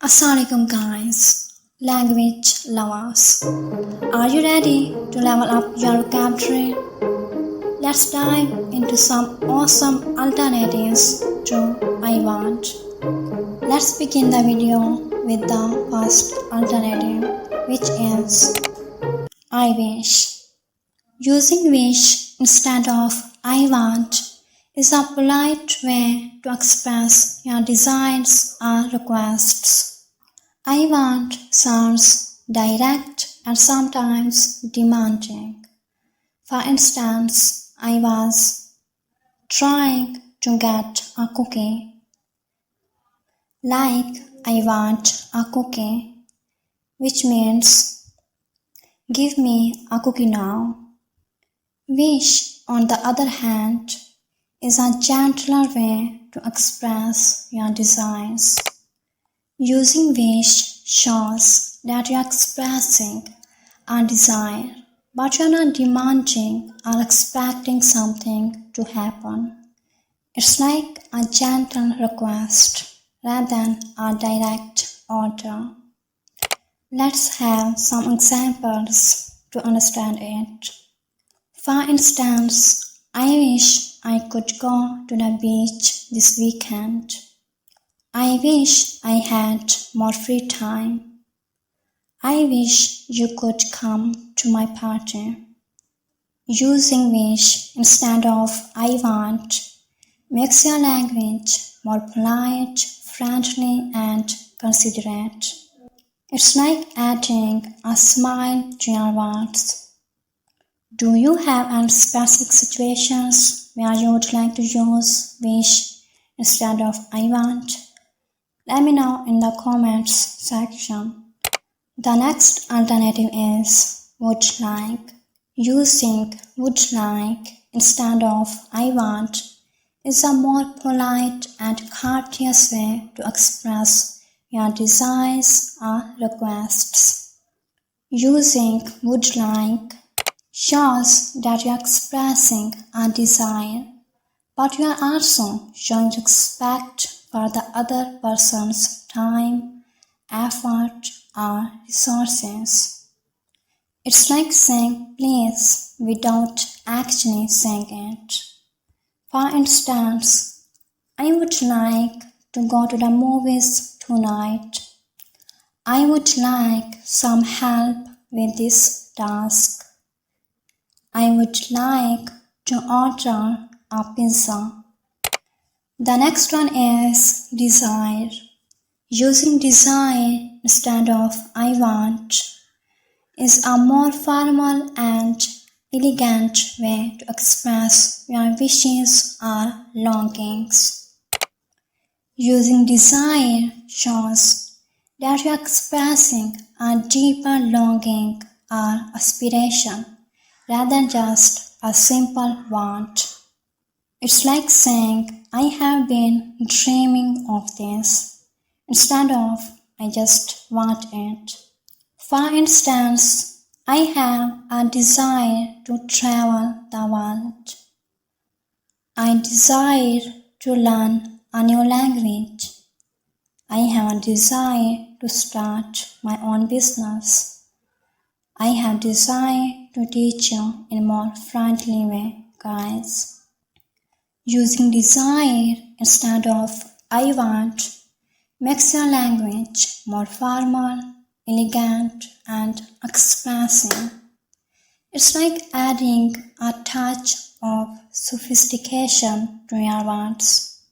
Assalamualaikum guys, language lovers. Are you ready to level up your vocabulary? Let's dive into some awesome alternatives to I want. Let's begin the video with the first alternative, which is I wish. Using wish instead of I want is a polite way to express your desires or requests. I want sounds direct and sometimes demanding. For instance, I was trying to get a cookie. Like I want a cookie, which means give me a cookie now. Wish, on the other hand, is a gentler way to express your desires. Using wish shows that you are expressing a desire, but you are not demanding or expecting something to happen. It's like a gentle request rather than a direct order. Let's have some examples to understand it. For instance, I wish I could go to the beach this weekend. I wish I had more free time. I wish you could come to my party. Using wish instead of I want makes your language more polite, friendly, and considerate. It's like adding a smile to your words. Do you have any specific situations where you would like to use wish instead of I want? Let me know in the comments section. The next alternative is would like. Using would like instead of I want is a more polite and courteous way to express your desires or requests. Using would like shows that you are expressing a desire, but you are also showing respect for the other person's time, effort, or resources. It's like saying please without actually saying it. For instance, I would like to go to the movies tonight. I would like some help with this task. I would like to order a pizza. The next one is desire. Using desire instead of I want is a more formal and elegant way to express your wishes or longings. Using desire shows that you are expressing a deeper longing or aspiration rather than just a simple want. It's like saying, I have been dreaming of this, instead of, I just want it. For instance, I have a desire to travel the world. I desire to learn a new language. I have a desire to start my own business. I have desire to teach you in a more friendly way, guys. Using desire instead of I want makes your language more formal, elegant, and expressive. It's like adding a touch of sophistication to your words.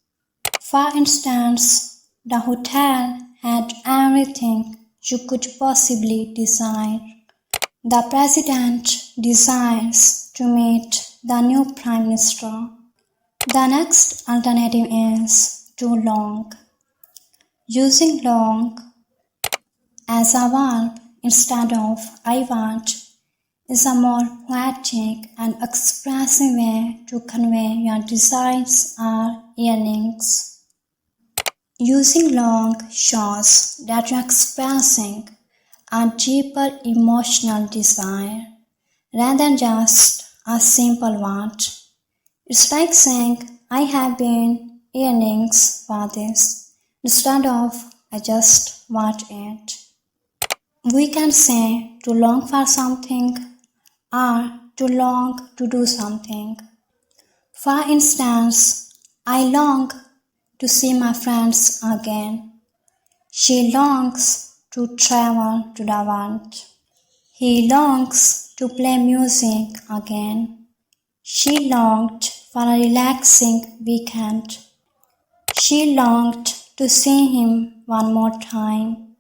For instance, the hotel had everything you could possibly desire. The president desires to meet the new prime minister. The next alternative is too long. Using long as a verb instead of I want is a more poetic and expressive way to convey your desires or yearnings. Using long shows that you are expressing a deeper emotional desire rather than just a simple want. It's like saying, I have been yearning for this, instead of I just want it. We can say to long for something or to long to do something. For instance, I long to see my friends again. She longs to travel to the world. He longs to play music again. She longed for a relaxing weekend. She longed to see him one more time.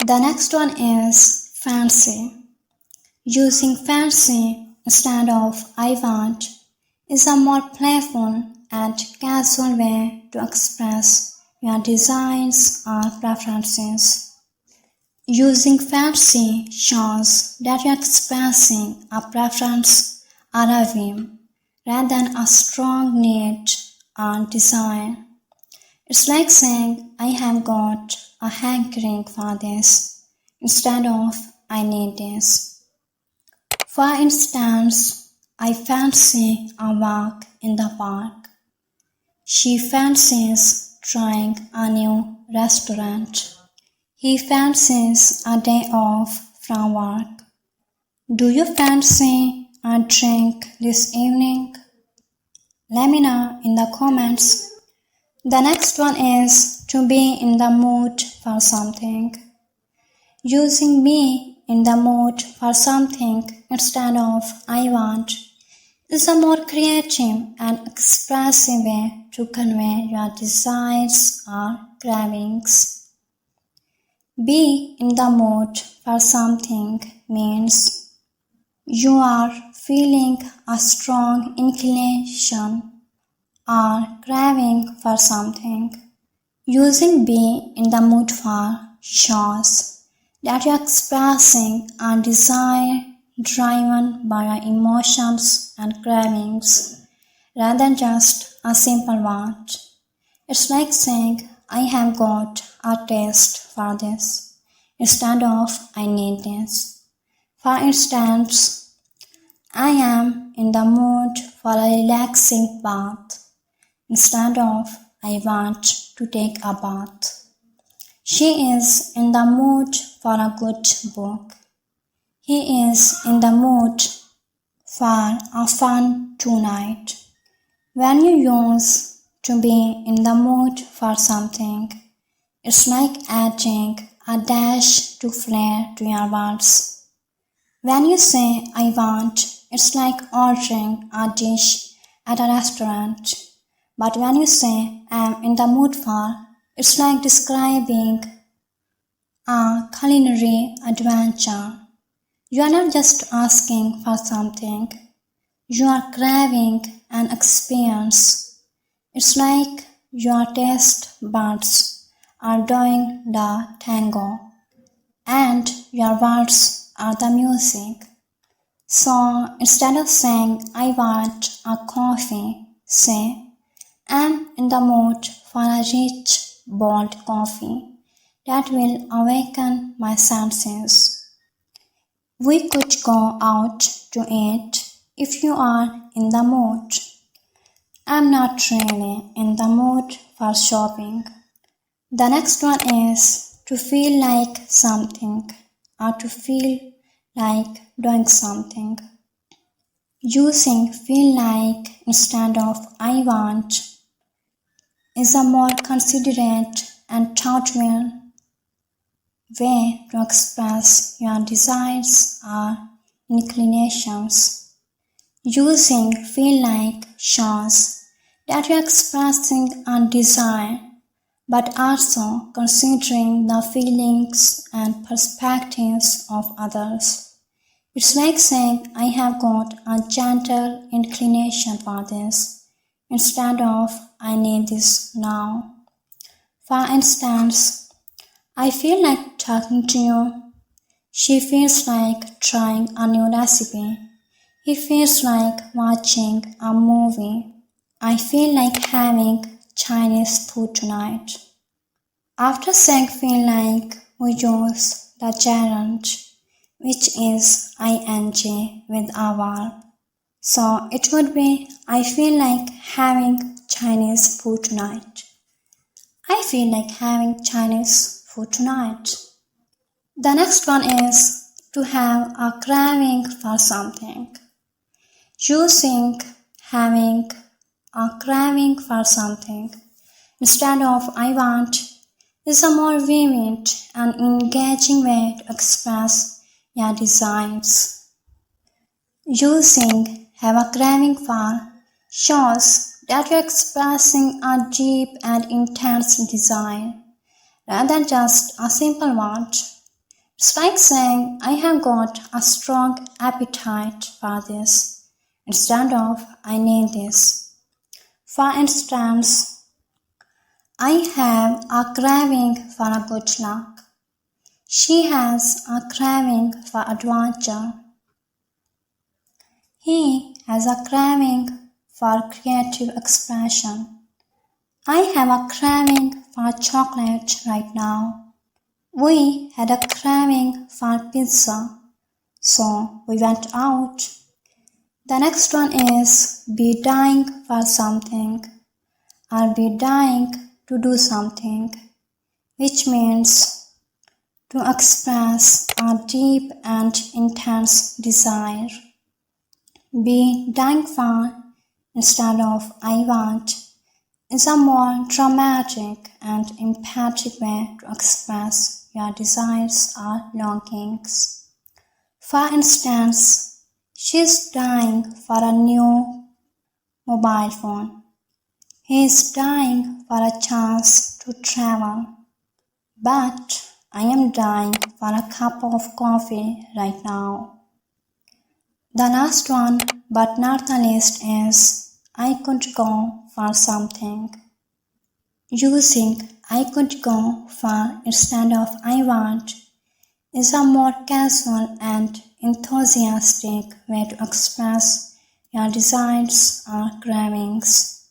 The next one is fancy. Using fancy instead of I want is a more playful and casual way to express your desires or preferences. Using fancy shows that you're expressing a preference or a whim rather than a strong need or desire. It's like saying, I have got a hankering for this instead of I need this. For instance, I fancy a walk in the park. She fancies trying a new restaurant. He fancies a day off from work. Do you fancy a drink this evening? Let me know in the comments. The next one is to be in the mood for something. Using be in the mood for something instead of I want is a more creative and expressive way to convey your desires or cravings. Be in the mood for something means you are feeling a strong inclination or craving for something. Using be in the mood for shows that you're expressing a desire driven by your emotions and cravings rather than just a simple want. It's like saying, I have got a taste for this instead of I need this. For instance, I am in the mood for a relaxing bath instead of I want to take a bath. She is in the mood for a good book. He is in the mood for a fun tonight. When you use to be in the mood for something, it's like adding a dash to flair to your words. When you say I want, it's like ordering a dish at a restaurant. But when you say I'm in the mood for, it's like describing a culinary adventure. You are not just asking for something, you are craving an experience. It's like your taste buds are doing the tango and your words are the music. So instead of saying I want a coffee, say I'm in the mood for a rich, bold coffee that will awaken my senses. We could go out to eat if you are in the mood. I'm not really in the mood for shopping. The next one is to feel like something or to feel like doing something. Using feel like instead of I want is a more considerate and thoughtful way to express your desires or inclinations. Using feel like shows that you're expressing a desire but also considering the feelings and perspectives of others. It's like saying I have got a gentle inclination for this instead of I need this now. For instance, I feel like talking to you. She feels like trying a new recipe. He feels like watching a movie. I feel like having Chinese food tonight. After saying feel like, we use the gerund, which is ing with a verb. So it would be, I feel like having Chinese food tonight. I feel like having Chinese for tonight. The next one is to have a craving for something. Using having a craving for something instead of I want is a more vivid and engaging way to express your desires. Using have a craving for shows that you're expressing a deep and intense desire rather than just a simple want. It's like saying, I have got a strong appetite for this instead of I need this. For instance, I have a craving for a good luck. She has a craving for adventure. He has a craving for creative expression. I have a craving for chocolate right now. We had a craving for pizza, so we went out. The next one is be dying for something or be dying to do something, which means to express a deep and intense desire. Be dying for instead of I want is a more dramatic and emphatic way to express your desires or longings. For instance, she is dying for a new mobile phone. He is dying for a chance to travel. But I am dying for a cup of coffee right now. The last one, but not the least, is I could go for something. Using I could go for instead of I want is a more casual and enthusiastic way to express your desires or cravings.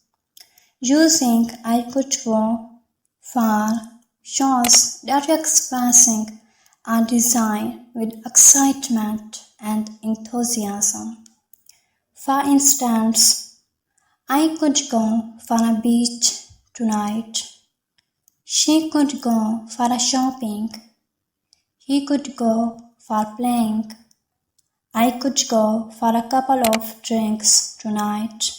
Using I could go for shows that you're expressing a desire with excitement and enthusiasm. For instance, I could go for a beach tonight. She could go for a shopping. He could go for playing. I could go for a couple of drinks tonight.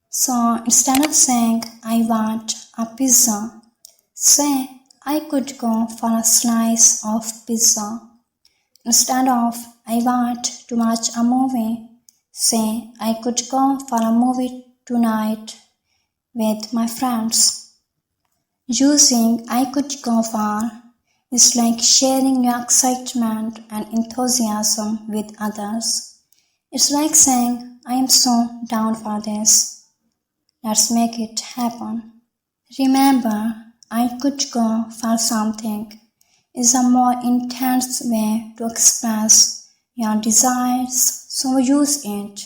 So instead of saying I want a pizza, say I could go for a slice of pizza. Instead of I want to watch a movie, say I could go for a movie tonight with my friends. Using I could go for is like sharing your excitement and enthusiasm with others. It's like saying, I am so down for this. Let's make it happen. Remember, I could go for something is a more intense way to express your desires, so use it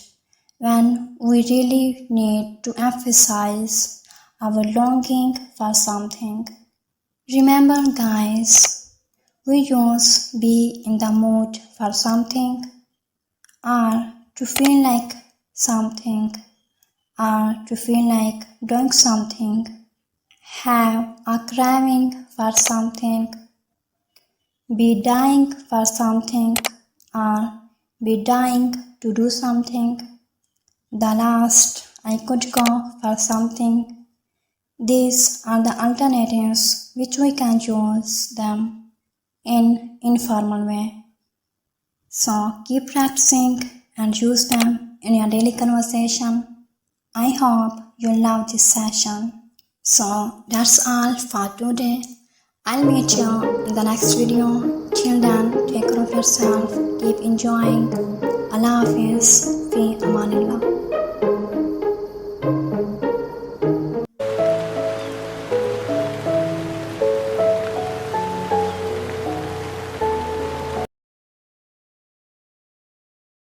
when we really need to emphasize our longing for something. Remember guys, we use be in the mood for something, or to feel like something, or to feel like doing something, have a craving for something, be dying for something, or be dying to do something. The last, I could go for something. These are the alternatives which we can use them in informal way. So keep practicing and use them in your daily conversation. I hope you love this session. So that's all for today. I'll meet you in the next video. Till then, take care of yourself. Keep enjoying. Allah Hafiz. Fi Amanillah.